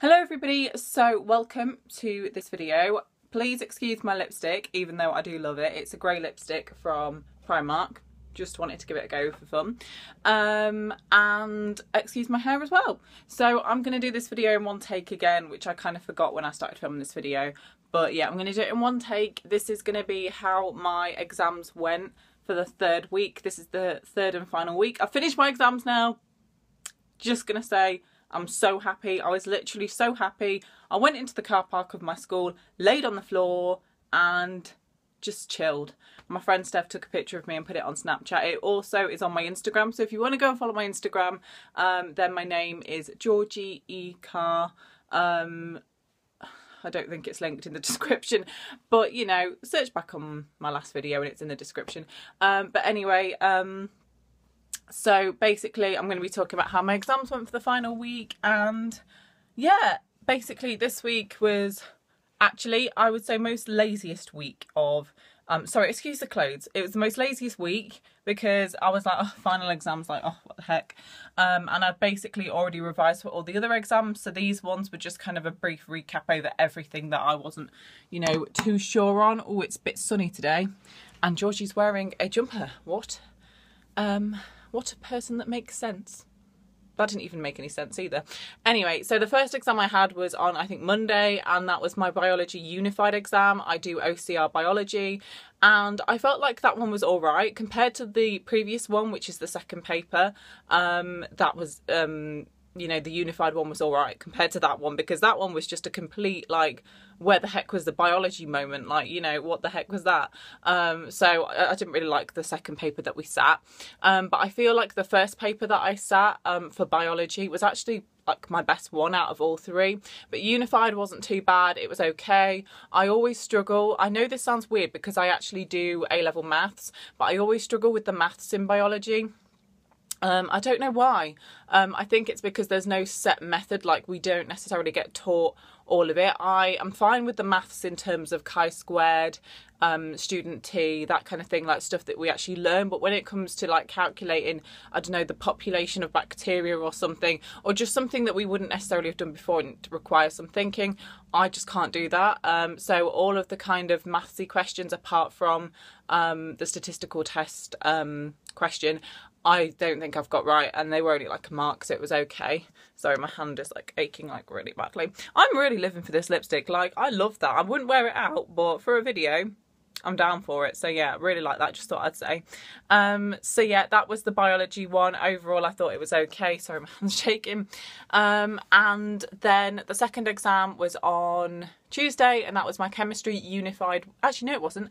Hello everybody, so welcome to this video. Please excuse my lipstick, even though I do love it. It's a grey lipstick from Primark. Just wanted to give it a go for fun. And excuse my hair as well. So I'm going to do this video in one take again, which I kind of forgot when I started filming this video. But yeah, I'm going to do it in one take. This is going to be how my exams went for the third week. This is the third and final week. I've finished my exams now. Just going to say, I'm so happy. I was literally so happy. I went into the car park of my school, laid on the floor and just chilled. My friend Steph took a picture of me and put it on Snapchat. It also is on my Instagram. So if you want to go and follow my Instagram, then my name is Georgie E. Carr. I don't think it's linked in the description, but you know, search back on my last video and it's in the description. But anyway, so basically I'm going to be talking about how my exams went for the final week, and yeah, basically this week was actually, I would say, most laziest week of, sorry, excuse the clothes. It was the most laziest week because I was like, oh, final exams, like, oh, what the heck. And I'd basically already revised for all the other exams. So these ones were just kind of a brief recap over everything that I wasn't, you know, too sure on. Oh, it's a bit sunny today. And Georgie's wearing a jumper. What a person that makes sense. That didn't even make any sense either. Anyway, so the first exam I had was on, I think, Monday, and that was my biology unified exam. I do OCR biology, and I felt like that one was all right compared to the previous one, which is the second paper. That was, you know, the unified one was all right compared to that one, because that one was just a complete, like, where the heck was the biology moment? Like, you know, what the heck was that? So I didn't really like the second paper that we sat. But I feel like the first paper that I sat for biology was actually like my best one out of all three. But unified wasn't too bad. It was okay. I always struggle. I know this sounds weird because I actually do A-level maths, but I always struggle with the maths in biology. I don't know why. I think it's because there's no set method, like we don't necessarily get taught all of it. I am fine with the maths in terms of chi-squared, student T, that kind of thing, like stuff that we actually learn. But when it comes to like calculating, I don't know, the population of bacteria or something, or just something that we wouldn't necessarily have done before and requires some thinking, I just can't do that. So all of the kind of mathsy questions, apart from the statistical test question, I don't think I've got right, and they were only like a mark, so it was okay. Sorry, my hand is like aching like really badly. I'm really living for this lipstick. Like, I love that. I wouldn't wear it out, but for a video, I'm down for it. So yeah, really like that. Just thought I'd say. So yeah, that was the biology one. Overall, I thought it was okay. Sorry, my hand's shaking. And then the second exam was on Tuesday, and that was my chemistry unified. Actually, no, it wasn't.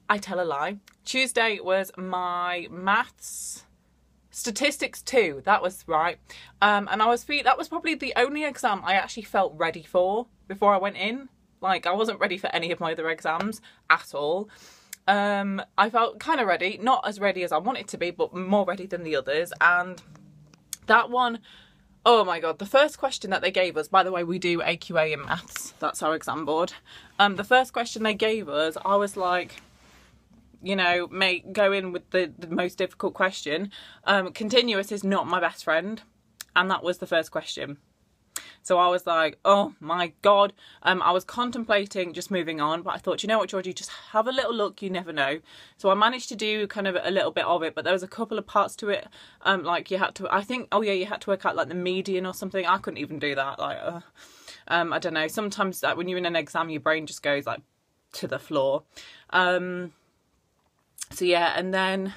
I tell a lie. Tuesday was my maths, statistics 2. That was right. And that was probably the only exam I actually felt ready for before I went in. Like, I wasn't ready for any of my other exams at all. I felt kind of ready, not as ready as I wanted to be, but more ready than the others. And that one, oh my God, the first question that they gave us, by the way, we do AQA in maths. That's our exam board. The first question they gave us, I was like, you know, go in with the most difficult question. Continuous is not my best friend. And that was the first question. So I was like, oh my God. I was contemplating just moving on, but I thought, you know what, Georgie, just have a little look, you never know. So I managed to do kind of a little bit of it, but there was a couple of parts to it. Like you had to, I think, oh yeah, you had to work out like the median or something. I couldn't even do that. Like, I don't know. Sometimes like, when you're in an exam, your brain just goes like to the floor. So yeah, and then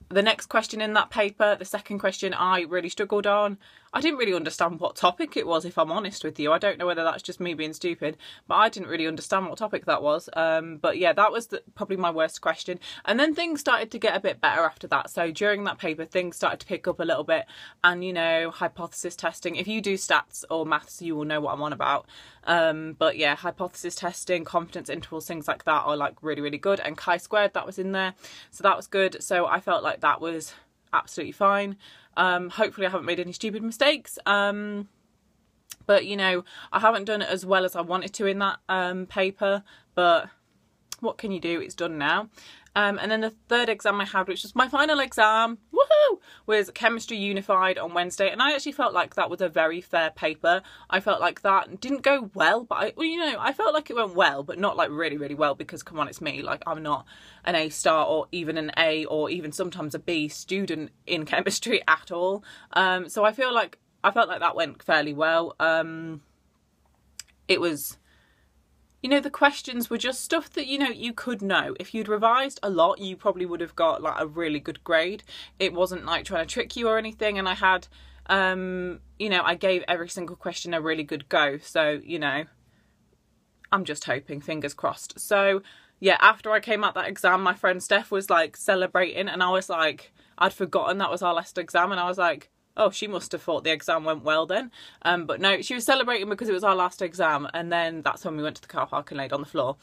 the next question in that paper, the second question, I really struggled on. I didn't really understand what topic it was, if I'm honest with you. I don't know whether that's just me being stupid, but I didn't really understand what topic that was. But yeah, that was probably my worst question. And then things started to get a bit better after that. So during that paper, things started to pick up a little bit. And, you know, hypothesis testing. If you do stats or maths, you will know what I'm on about. But yeah, hypothesis testing, confidence intervals, things like that are like really, really good. And chi-squared, that was in there. So that was good. So I felt like that was absolutely fine. Hopefully I haven't made any stupid mistakes. But you know, I haven't done it as well as I wanted to in that paper, but what can you do? It's done now. And then the third exam I had, which was my final exam, woohoo, was Chemistry Unified on Wednesday. And I actually felt like that was a very fair paper. I felt like that didn't go well, but I felt like it went well, but not like really, really well, because come on, it's me. Like, I'm not an A star or even an A or even sometimes a B student in chemistry at all. So I felt like that went fairly well. It was, the questions were just stuff that, you could know. If you'd revised a lot, you probably would have got like a really good grade. It wasn't like trying to trick you or anything. And I had, I gave every single question a really good go. So, I'm just hoping, fingers crossed. So yeah, after I came out that exam, my friend Steph was like celebrating, and I was like, I'd forgotten that was our last exam, and I was like, oh, she must have thought the exam went well then. But no, she was celebrating because it was our last exam. And then that's when we went to the car park and laid on the floor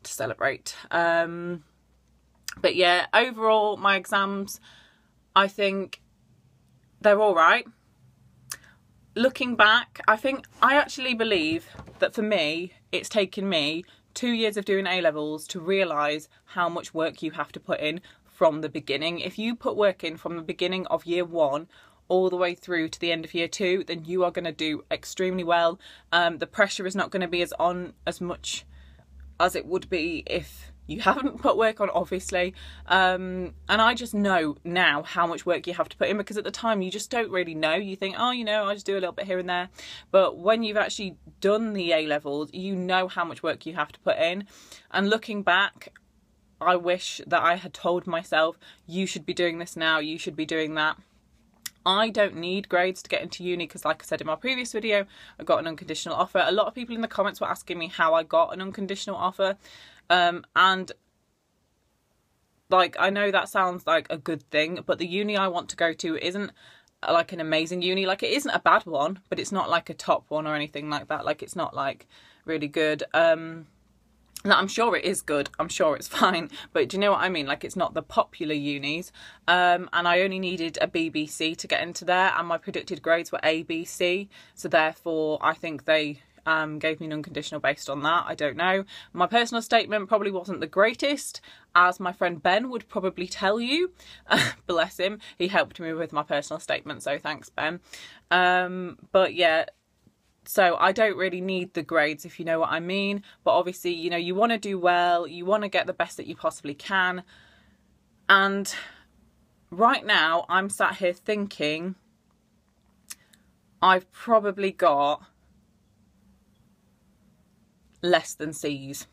to celebrate. But yeah, overall, my exams, I think they're all right. Looking back, I actually believe that for me, it's taken me 2 years of doing A-levels to realise how much work you have to put in from the beginning. If you put work in from the beginning of year 1 all the way through to the end of year 2, then you are going to do extremely well. The pressure is not going to be as much as it would be if you haven't put work on, obviously. And I just know now how much work you have to put in, because at the time you just don't really know. You think, oh, I just do a little bit here and there. But when you've actually done the A-levels, you know how much work you have to put in. And looking back, I wish that I had told myself, you should be doing this now, you should be doing that. I don't need grades to get into uni, because like I said in my previous video, I got an unconditional offer. A lot of people in the comments were asking me how I got an unconditional offer. And like, I know that sounds like a good thing, but the uni I want to go to isn't like an amazing uni. Like, it isn't a bad one, but it's not like a top one or anything like that. Like, it's not like really good. No, I'm sure it is good. I'm sure it's fine. But do you know what I mean? Like, it's not the popular unis. And I only needed a BBC to get into there, and my predicted grades were ABC. So therefore, I think they gave me an unconditional based on that. I don't know. My personal statement probably wasn't the greatest, as my friend Ben would probably tell you. Bless him. He helped me with my personal statement, so thanks, Ben. But yeah. So I don't really need the grades, if you know what I mean. But obviously, you want to do well. You want to get the best that you possibly can. And right now, I'm sat here thinking I've probably got less than C's.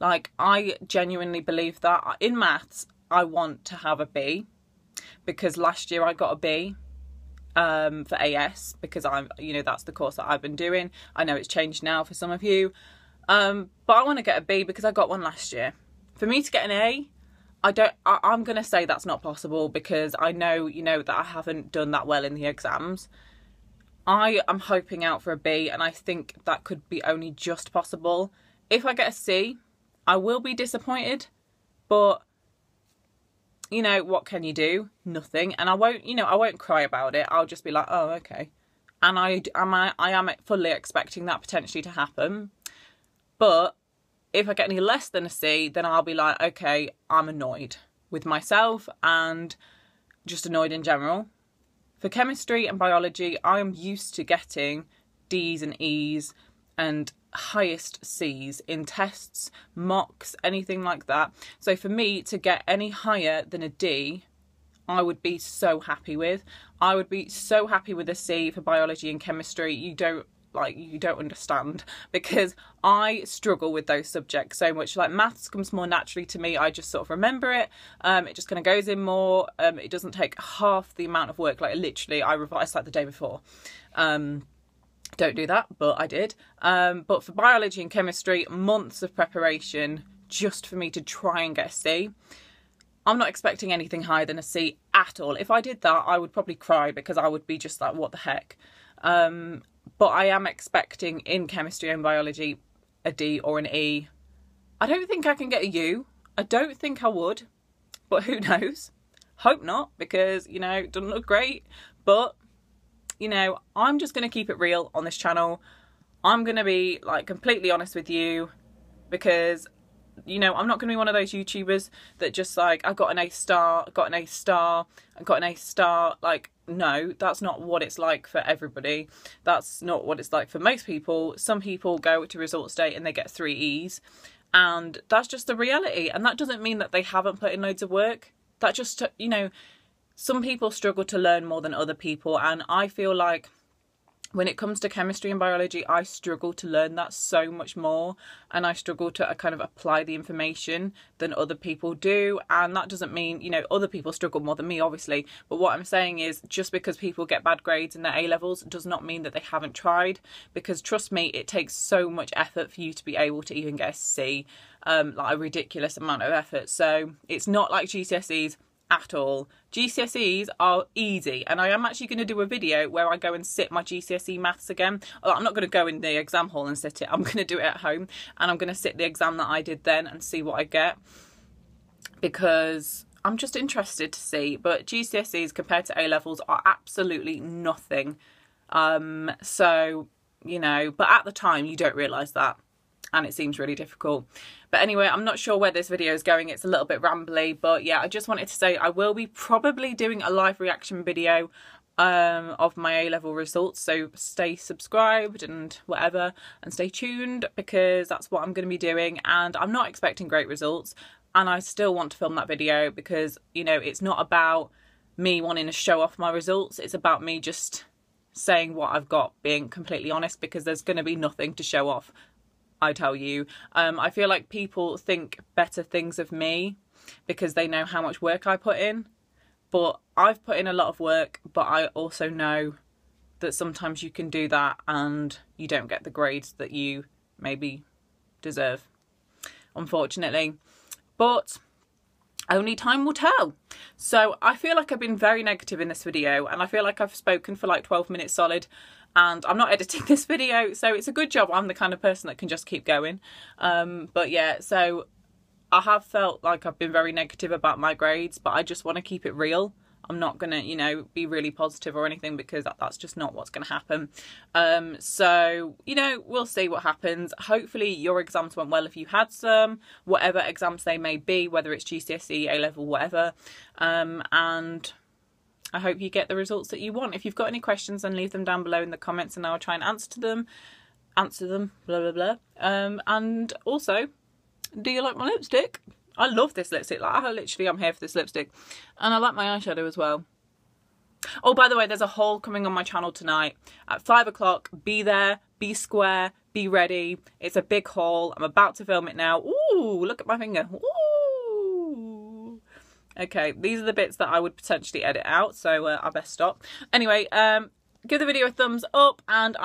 Like, I genuinely believe that. In maths, I want to have a B, because last year I got a B. For AS, because that's the course that I've been doing. I know it's changed now for some of you, but I want to get a B because I got one last year. For me to get an A, I'm gonna say that's not possible, because I know that I haven't done that well in the exams. I am hoping out for a B, and I think that could be only just possible. If I get a C, I will be disappointed, but what can you do? Nothing. And I won't cry about it. I'll just be like, oh, okay. And I am fully expecting that potentially to happen. But if I get any less than a C, then I'll be like, okay, I'm annoyed with myself and just annoyed in general. For chemistry and biology, I am used to getting D's and E's and highest C's in tests, mocks, anything like that. So for me to get any higher than a D, I would be so happy with. I would be so happy with a C for biology and chemistry. You don't understand, because I struggle with those subjects so much. Like, maths comes more naturally to me. I just sort of remember it. It just kind of goes in more. It doesn't take half the amount of work. Like, literally, I revised like the day before. Don't do that, but I did. But for biology and chemistry, months of preparation just for me to try and get a C. I'm not expecting anything higher than a C at all. If I did that, I would probably cry, because I would be just like, what the heck? But I am expecting in chemistry and biology a D or an E. I don't think I can get a U. I don't think I would, but who knows? Hope not, because, it doesn't look great. But I'm just going to keep it real on this channel. I'm going to be like completely honest with you, because you know, I'm not going to be one of those YouTubers that just like, I got an A star, got an A star, I got an A star. Like, no, that's not what it's like for everybody. That's not what it's like for most people. Some people go to results day and they get 3 E's, and that's just the reality. And that doesn't mean that they haven't put in loads of work. That just, you know, some people struggle to learn more than other people, and I feel like when it comes to chemistry and biology, I struggle to learn that so much more, and I struggle to kind of apply the information than other people do. And that doesn't mean, you know, other people struggle more than me, obviously, but what I'm saying is, just because people get bad grades in their A-levels does not mean that they haven't tried, because trust me, it takes so much effort for you to be able to even get a C, like a ridiculous amount of effort. So it's not like GCSEs at all. GCSEs are easy, and I am actually going to do a video where I go and sit my GCSE maths again. I'm not going to go in the exam hall and sit it, I'm going to do it at home, and I'm going to sit the exam that I did then and see what I get, because I'm just interested to see. But GCSEs compared to A-levels are absolutely nothing. So, you know, but at the time you don't realise that, and it seems really difficult. But anyway, I'm not sure where this video is going. It's a little bit rambly, but yeah, I just wanted to say I will be probably doing a live reaction video of my A-level results, so stay subscribed and whatever, and stay tuned, because that's what I'm going to be doing. And I'm not expecting great results, and I still want to film that video, because, you know, it's not about me wanting to show off my results, it's about me just saying what I've got, being completely honest, because there's going to be nothing to show off, I tell you. I feel like people think better things of me because they know how much work I put in, but I've put in a lot of work, but I also know that sometimes you can do that and you don't get the grades that you maybe deserve, unfortunately. But only time will tell. So I feel like I've been very negative in this video, and I feel like I've spoken for like 12 minutes solid, and I'm not editing this video, so it's a good job I'm the kind of person that can just keep going. But yeah, so I have felt like I've been very negative about my grades, but I just want to keep it real. I'm not going to, you know, be really positive or anything, because that's just not what's going to happen. So, you know, we'll see what happens. Hopefully your exams went well if you had some, whatever exams they may be, whether it's GCSE, A-level, whatever. And I hope you get the results that you want. If you've got any questions, then leave them down below in the comments, and I'll try and answer them, blah, blah, blah. And also, do you like my lipstick? I love this lipstick. Like, I'm here for this lipstick. And I like my eyeshadow as well. Oh, by the way, there's a haul coming on my channel tonight at 5 o'clock. Be there, be square, be ready. It's a big haul. I'm about to film it now. Ooh, look at my finger. Ooh. Okay, these are the bits that I would potentially edit out, so I best stop. Anyway, give the video a thumbs up, and